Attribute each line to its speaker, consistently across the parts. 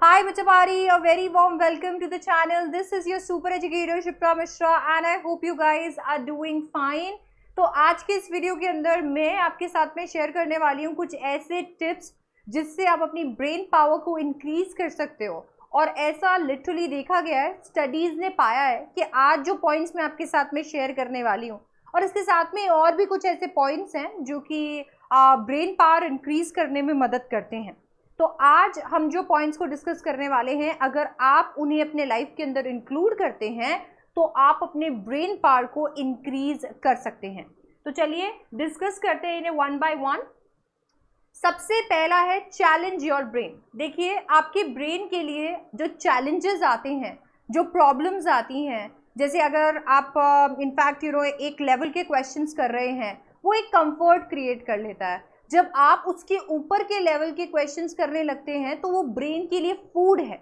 Speaker 1: Hi Bachapari, a very warm welcome to the channel. This is your super educator Shipra Mishra and I hope you guys are doing fine. तो आज के इस video के अंदर मैं आपके साथ में शेयर करने वाली हूँ कुछ ऐसे टिप्स जिससे आप अपनी ब्रेन पावर को इंक्रीज कर सकते हो। और ऐसा लिटरली देखा गया है, स्टडीज ने पाया है कि आज जो पॉइंट्स मैं आपके साथ में शेयर करने वाली हूँ और इसके साथ में और भी कुछ ऐसे पॉइंट्स हैं जो कि ब्रेन पावर इंक्रीज करने में मदद करते हैं। तो आज हम जो पॉइंट्स को डिस्कस करने वाले हैं, अगर आप उन्हें अपने लाइफ के अंदर इंक्लूड करते हैं तो आप अपने ब्रेन पावर को इंक्रीज कर सकते हैं। तो चलिए डिस्कस करते हैं इन्हें वन बाय वन। सबसे पहला है चैलेंज योर ब्रेन। देखिए, आपके ब्रेन के लिए जो चैलेंजेस आते हैं, जो प्रॉब्लम्स आती हैं, जैसे अगर आप इनफैक्ट एक लेवल के क्वेश्चंस कर रहे हैं, वो एक कंफर्ट क्रिएट कर लेता है। जब आप उसके ऊपर के लेवल के क्वेश्चंस करने लगते हैं तो वो ब्रेन के लिए फूड है,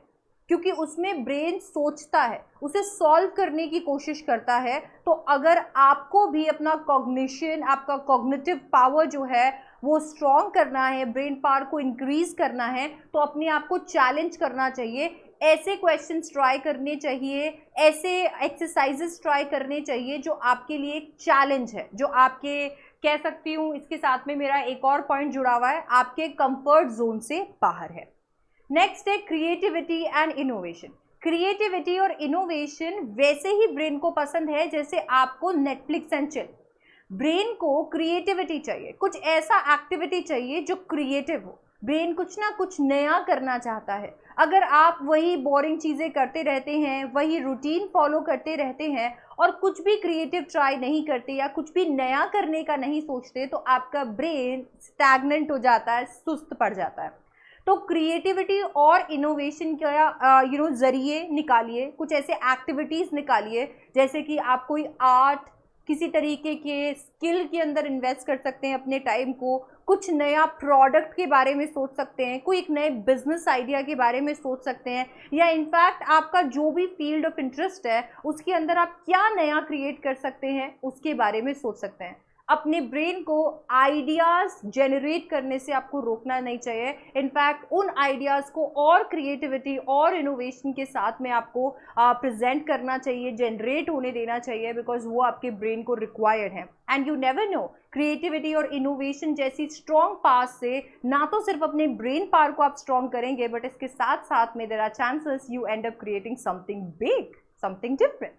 Speaker 1: क्योंकि उसमें ब्रेन सोचता है, उसे सॉल्व करने की कोशिश करता है। तो अगर आपको भी अपना कॉग्निशन, आपका कॉग्निटिव पावर जो है वो स्ट्रॉन्ग करना है, ब्रेन पावर को इंक्रीज करना है, तो अपने आप को चैलेंज करना चाहिए। ऐसे क्वेश्चंस ट्राई करने चाहिए, ऐसे एक्सरसाइजेस ट्राई करने चाहिए जो आपके लिए एक चैलेंज है, जो आपके, कह सकती हूँ इसके साथ में मेरा एक और पॉइंट जुड़ा हुआ है, आपके कंफर्ट जोन से बाहर है। नेक्स्ट है क्रिएटिविटी एंड इनोवेशन। क्रिएटिविटी और इनोवेशन वैसे ही ब्रेन को पसंद है जैसे आपको नेटफ्लिक्स एंड चिल। ब्रेन को क्रिएटिविटी चाहिए, कुछ ऐसा एक्टिविटी चाहिए जो क्रिएटिव हो। ब्रेन कुछ ना कुछ नया करना चाहता है। अगर आप वही बोरिंग चीज़ें करते रहते हैं, वही रूटीन फॉलो करते रहते हैं और कुछ भी क्रिएटिव ट्राई नहीं करते या कुछ भी नया करने का नहीं सोचते, तो आपका ब्रेन स्टैग्नेंट हो जाता है, सुस्त पड़ जाता है। तो क्रिएटिविटी और इनोवेशन का जरिए निकालिए, कुछ ऐसे एक्टिविटीज़ निकालिए, जैसे कि आप कोई आर्ट, किसी तरीके के स्किल के अंदर इन्वेस्ट कर सकते हैं अपने टाइम को, कुछ नया प्रोडक्ट के बारे में सोच सकते हैं, कोई एक नए बिजनेस आइडिया के बारे में सोच सकते हैं, या इनफैक्ट आपका जो भी फील्ड ऑफ इंटरेस्ट है उसके अंदर आप क्या नया क्रिएट कर सकते हैं उसके बारे में सोच सकते हैं। अपने ब्रेन को आइडियाज़ जनरेट करने से आपको रोकना नहीं चाहिए। इनफैक्ट उन आइडियाज़ को और क्रिएटिविटी और इनोवेशन के साथ में आपको प्रेजेंट करना चाहिए, जनरेट होने देना चाहिए, बिकॉज वो आपके ब्रेन को रिक्वायर्ड है। And you never know, creativity और इनोवेशन जैसी स्ट्रॉन्ग पास से ना तो सिर्फ अपने ब्रेन पावर को आप स्ट्रॉन्ग करेंगे, बट इसके साथ साथ में there are chances you end up creating something big, something different.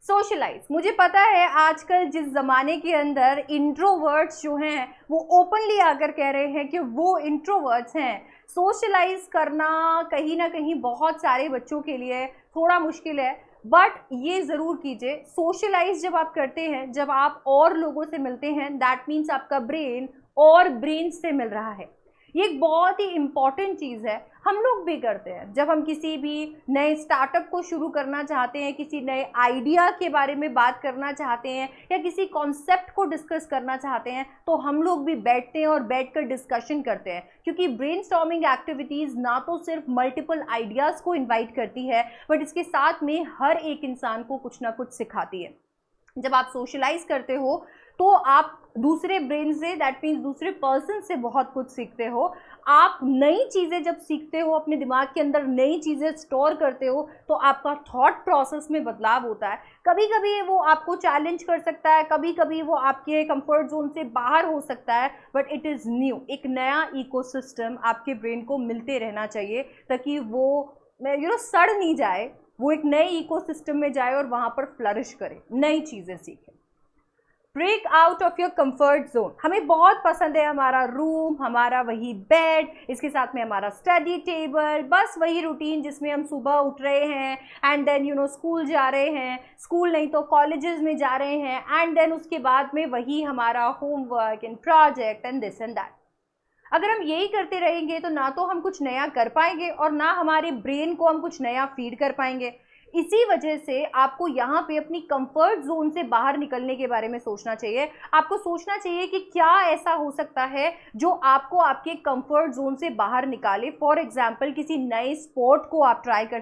Speaker 1: Socialize. मुझे पता है आजकल जिस ज़माने के अंदर इंट्रोवर्ट्स जो हैं वो ओपनली आकर कह रहे हैं कि वो इंट्रोवर्ट्स हैं, सोशलाइज करना कहीं ना कहीं बहुत सारे बच्चों के लिए थोड़ा मुश्किल है। बट ये ज़रूर कीजिए, सोशलाइज जब आप करते हैं, जब आप और लोगों से मिलते हैं, दैट मीन्स आपका ब्रेन और ब्रेन से मिल रहा है। ये एक बहुत ही इम्पॉर्टेंट चीज़ है, हम लोग भी करते हैं। जब हम किसी भी नए स्टार्टअप को शुरू करना चाहते हैं, किसी नए आइडिया के बारे में बात करना चाहते हैं, या किसी कॉन्सेप्ट को डिस्कस करना चाहते हैं, तो हम लोग भी बैठते हैं और बैठकर डिस्कशन करते हैं, क्योंकि ब्रेनस्टॉर्मिंग एक्टिविटीज़ ना तो सिर्फ मल्टीपल आइडियाज़ को इन्वाइट करती है, बट इसके साथ में हर एक इंसान को कुछ ना कुछ सिखाती है। जब आप सोशलाइज करते हो तो आप दूसरे ब्रेन से, दैट मीन्स दूसरे पर्सन से बहुत कुछ सीखते हो। आप नई चीज़ें जब सीखते हो, अपने दिमाग के अंदर नई चीज़ें स्टोर करते हो, तो आपका थॉट प्रोसेस में बदलाव होता है। कभी कभी वो आपको चैलेंज कर सकता है, कभी कभी वो आपके कंफर्ट जोन से बाहर हो सकता है, बट इट इज़ न्यू। एक नया इकोसिस्टम आपके ब्रेन को मिलते रहना चाहिए ताकि वो सड़ नहीं जाए, वो एक नए इकोसिस्टम में जाए और वहाँ पर फ्लरिश करे, नई चीज़ें सीखे। Break out of your comfort zone. हमें बहुत पसंद है हमारा रूम, हमारा वही बेड, इसके साथ में हमारा स्टडी टेबल, बस वही रूटीन जिसमें हम सुबह उठ रहे हैं एंड देन स्कूल जा रहे हैं, स्कूल नहीं तो कॉलेजेस में जा रहे हैं, एंड देन उसके बाद में वही हमारा homework and project and this and that. अगर हम यही करते रहेंगे तो ना तो हम कुछ नया कर पाएंगे और ना हमारे ब्रेन को हम कुछ नया फीड कर पाएंगे। इसी वजह से आपको यहाँ पे अपनी कंफर्ट जोन से बाहर निकलने के बारे में सोचना चाहिए। आपको सोचना चाहिए कि क्या ऐसा हो सकता है जो आपको आपके कंफर्ट जोन से बाहर निकाले। फॉर एग्जाम्पल, किसी नए स्पोर्ट को आप ट्राई कर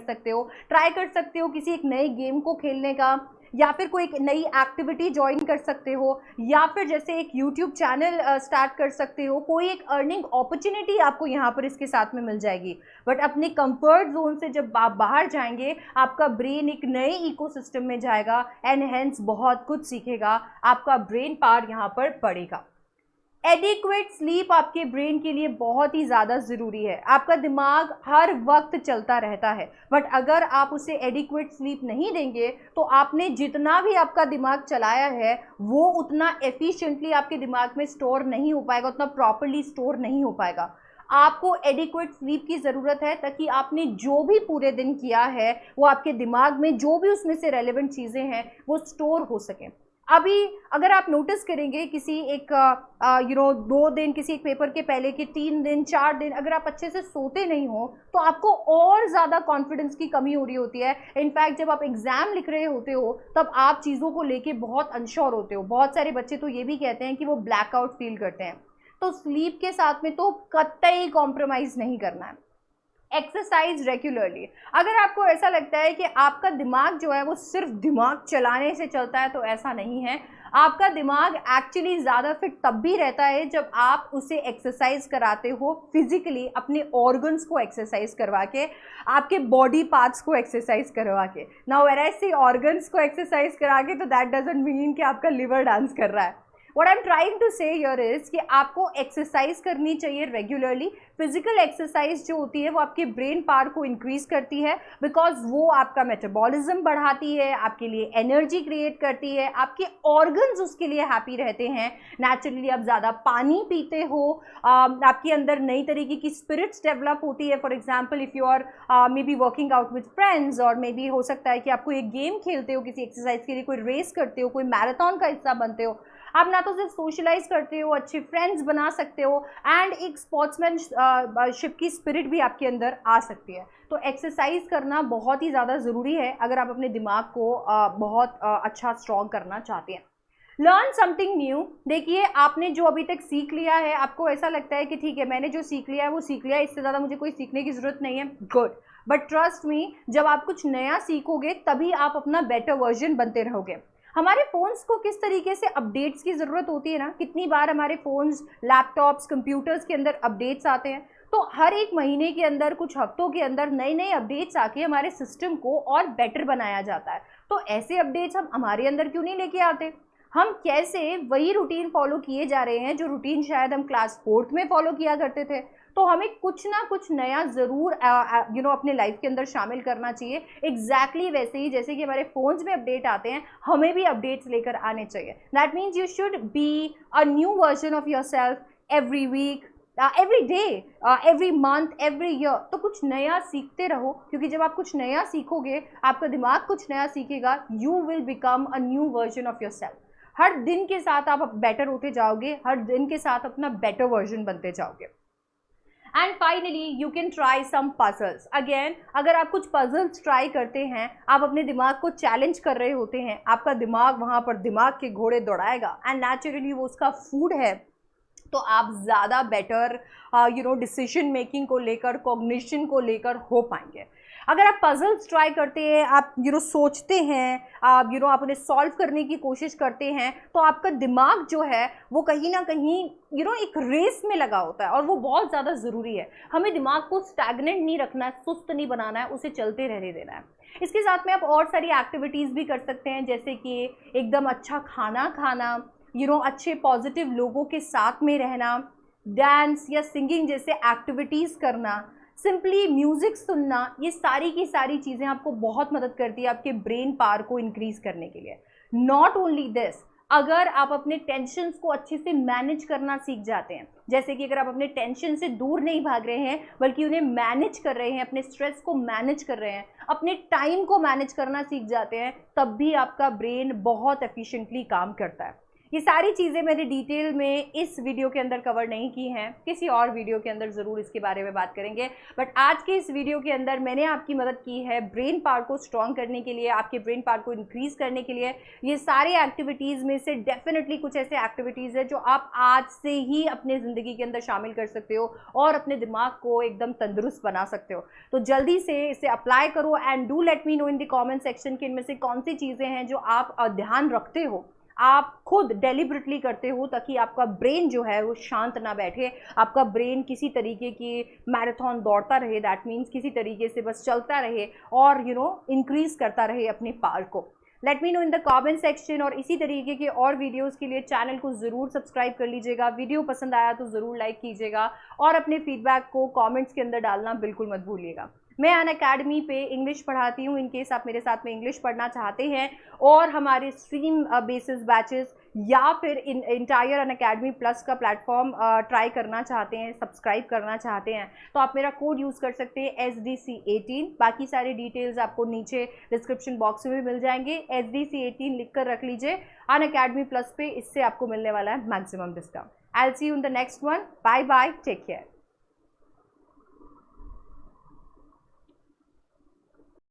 Speaker 1: सकते हो किसी एक नए गेम को खेलने का, या फिर कोई एक नई एक्टिविटी ज्वाइन कर सकते हो, या फिर जैसे एक यूट्यूब चैनल स्टार्ट कर सकते हो। कोई एक अर्निंग अपॉर्चुनिटी आपको यहाँ पर इसके साथ में मिल जाएगी। बट अपने कंफर्ट जोन से जब आप बाहर जाएंगे, आपका ब्रेन एक नए इकोसिस्टम में जाएगा एंड हेंस बहुत कुछ सीखेगा, आपका ब्रेन पावर यहाँ पर बढ़ेगा। एडिक्वेट स्लीप आपके ब्रेन के लिए बहुत ही ज़्यादा ज़रूरी है। आपका दिमाग हर वक्त चलता रहता है, बट अगर आप उसे एडिक्वेट स्लीप नहीं देंगे तो आपने जितना भी आपका दिमाग चलाया है वो उतना एफिशिएंटली आपके दिमाग में स्टोर नहीं हो पाएगा, उतना प्रॉपरली स्टोर नहीं हो पाएगा। आपको एडिक्वेट स्लीप की ज़रूरत है ताकि आपने जो भी पूरे दिन किया है वो आपके दिमाग में जो भी उसमें से रेलेवेंट चीज़ें हैं वो स्टोर हो सकें। अभी अगर आप नोटिस करेंगे किसी एक 2 दिन, किसी एक पेपर के पहले के 3 दिन 4 दिन अगर आप अच्छे से सोते नहीं हो तो आपको और ज़्यादा कॉन्फिडेंस की कमी हो रही होती है। इनफैक्ट जब आप एग्जाम लिख रहे होते हो तब आप चीज़ों को लेके बहुत अनश्योर होते हो। बहुत सारे बच्चे तो ये भी कहते हैं कि वो ब्लैकआउट फील करते हैं। तो स्लीप के साथ में तो कतई कॉम्प्रोमाइज़ नहीं करना है। Exercise regularly. अगर आपको ऐसा लगता है कि आपका दिमाग जो है वो सिर्फ दिमाग चलाने से चलता है, तो ऐसा नहीं है। आपका दिमाग एक्चुअली ज़्यादा फिट तब भी रहता है जब आप उसे एक्सरसाइज कराते हो, फिजिकली अपने ऑर्गन्स को एक्सरसाइज करवा के, आपके बॉडी पार्ट्स को एक्सरसाइज करवा के। नाउ व्हेन आई से ऑर्गन्स को एक्सरसाइज करा के, तो दैट डजंट मीन कि आपका लिवर डांस कर रहा है। What I'm trying to say here is कि आपको एक्सरसाइज करनी चाहिए रेगुलरली। फिजिकल एक्सरसाइज जो होती है वो आपके ब्रेन पावर को इंक्रीज करती है, बिकॉज वो आपका मेटाबॉलिज्म बढ़ाती है, आपके लिए एनर्जी क्रिएट करती है, आपके ऑर्गन्स उसके लिए हैप्पी रहते हैं। नेचुरली आप ज़्यादा पानी पीते हो, आपके अंदर नई तरीके की स्पिरिट्स डेवलप होती है। For example if you are maybe working out with friends, और मे बी हो सकता है कि आप कोई एक गेम खेलते हो किसी एक्सरसाइज के लिए, कोई रेस करते हो, कोई मैराथन का हिस्सा बनते हो, आप ना तो सिर्फ सोशलाइज करते हो, अच्छे फ्रेंड्स बना सकते हो, एंड एक स्पोर्ट्समैनशिप की स्पिरिट भी आपके अंदर आ सकती है। तो एक्सरसाइज करना बहुत ही ज़्यादा ज़रूरी है अगर आप अपने दिमाग को बहुत अच्छा स्ट्रॉन्ग करना चाहते हैं। Learn something new. देखिए, आपने जो अभी तक सीख लिया है, आपको ऐसा लगता है कि ठीक है मैंने जो सीख लिया है वो सीख लिया है, इससे ज़्यादा मुझे कोई सीखने की ज़रूरत नहीं है, गुड। बट ट्रस्ट मी, जब आप कुछ नया सीखोगे तभी आप अपना बेटर वर्जन बनते रहोगे। हमारे फ़ोन्स को किस तरीके से अपडेट्स की ज़रूरत होती है ना, कितनी बार हमारे फ़ोन्स, लैपटॉप्स, कंप्यूटर्स के अंदर अपडेट्स आते हैं। तो हर एक महीने के अंदर, कुछ हफ्तों के अंदर नए नए अपडेट्स आके हमारे सिस्टम को और बेटर बनाया जाता है। तो ऐसे अपडेट्स हम हमारे अंदर क्यों नहीं लेके आते? हम कैसे वही रूटीन फॉलो किए जा रहे हैं जो रूटीन शायद हम क्लास 4th में फॉलो किया करते थे। तो हमें कुछ ना कुछ नया ज़रूर अपने लाइफ के अंदर शामिल करना चाहिए। एग्जैक्टली वैसे ही जैसे कि हमारे फ़ोन्स में अपडेट आते हैं, हमें भी अपडेट्स लेकर आने चाहिए। That means you should be a new version of yourself every week, every day, every month, every year. तो कुछ नया सीखते रहो, क्योंकि जब आप कुछ नया सीखोगे, आपका दिमाग कुछ नया सीखेगा, you will become a new version of yourself. हर दिन के साथ आप बेटर होते जाओगे, हर दिन के साथ अपना बेटर वर्जन बनते जाओगे। And finally you can try some puzzles. Again, अगर आप कुछ पजल्स ट्राई करते हैं, आप अपने दिमाग को चैलेंज कर रहे होते हैं, आपका दिमाग वहाँ पर दिमाग के घोड़े दौड़ाएगा, एंड नेचुरली वो उसका फूड है, तो आप ज़्यादा बेटर डिसीजन मेकिंग को लेकर, कॉग्निशन को लेकर हो पाएंगे। अगर आप पजल्स ट्राई करते हैं, आप सोचते हैं, आप उन्हें सॉल्व करने की कोशिश करते हैं, तो आपका दिमाग जो है वो कहीं ना कहीं एक रेस में लगा होता है, और वो बहुत ज़्यादा ज़रूरी है। हमें दिमाग को स्टैग्नेंट नहीं रखना है, सुस्त नहीं बनाना है, उसे चलते रहने देना है। इसके साथ में आप और सारी एक्टिविटीज़ भी कर सकते हैं, जैसे कि एकदम अच्छा खाना खाना, अच्छे पॉजिटिव लोगों के साथ में रहना, डांस या सिंगिंग जैसे एक्टिविटीज़ करना, सिंपली म्यूज़िक सुनना। ये सारी की सारी चीज़ें आपको बहुत मदद करती है आपके ब्रेन पावर को इंक्रीज़ करने के लिए। नॉट ओनली दिस, अगर आप अपने टेंशन्स को अच्छे से मैनेज करना सीख जाते हैं, जैसे कि अगर आप अपने टेंशन से दूर नहीं भाग रहे हैं बल्कि उन्हें मैनेज कर रहे हैं, अपने स्ट्रेस को मैनेज कर रहे हैं, अपने टाइम को मैनेज करना सीख जाते हैं, तब भी आपका ब्रेन बहुत एफिशिएंटली काम करता है। ये सारी चीज़ें मैंने डिटेल में इस वीडियो के अंदर कवर नहीं की हैं, किसी और वीडियो के अंदर ज़रूर इसके बारे में बात करेंगे। बट आज के इस वीडियो के अंदर मैंने आपकी मदद की है ब्रेन पावर को स्ट्रॉन्ग करने के लिए, आपके ब्रेन पावर को इंक्रीज़ करने के लिए। ये सारे एक्टिविटीज़ में से डेफिनेटली कुछ ऐसे एक्टिविटीज़ है जो आप आज से ही अपने ज़िंदगी के अंदर शामिल कर सकते हो और अपने दिमाग को एकदम तंदुरुस्त बना सकते हो। तो जल्दी से इसे अप्लाई करो and do let me know in the comment section कि इनमें से कौन सी चीज़ें हैं जो आप ध्यान रखते हो, आप खुद डेलिबरेटली करते हो, ताकि आपका ब्रेन जो है वो शांत ना बैठे, आपका ब्रेन किसी तरीके की मैराथन दौड़ता रहे, दैट मीन्स किसी तरीके से बस चलता रहे और इंक्रीज करता रहे अपने पावर को। Let me know in the comment section. और इसी तरीके के और वीडियोस के लिए चैनल को ज़रूर सब्सक्राइब कर लीजिएगा। वीडियो पसंद आया तो ज़रूर लाइक कीजिएगा और अपने फीडबैक को कमेंट्स के अंदर डालना बिल्कुल मत भूलिएगा। मैं अनअकैडमी पे इंग्लिश पढ़ाती हूँ, इनकेस आप मेरे साथ में इंग्लिश पढ़ना चाहते हैं और हमारे स्ट्रीम बेसिस बैचेस या फिर इंटायर अनअकैडमी प्लस का प्लेटफॉर्म ट्राई करना चाहते हैं, सब्सक्राइब करना चाहते हैं, तो आप मेरा कोड यूज़ कर सकते हैं SDC18। बाकी सारे डिटेल्स आपको नीचे डिस्क्रिप्शन बॉक्स में भी मिल जाएंगे। SDC18 लिख कर रख लीजिए अनअकैडमी प्लस पे, इससे आपको मिलने वाला है maximum discount. I will see you in the next one. Bye bye, take care.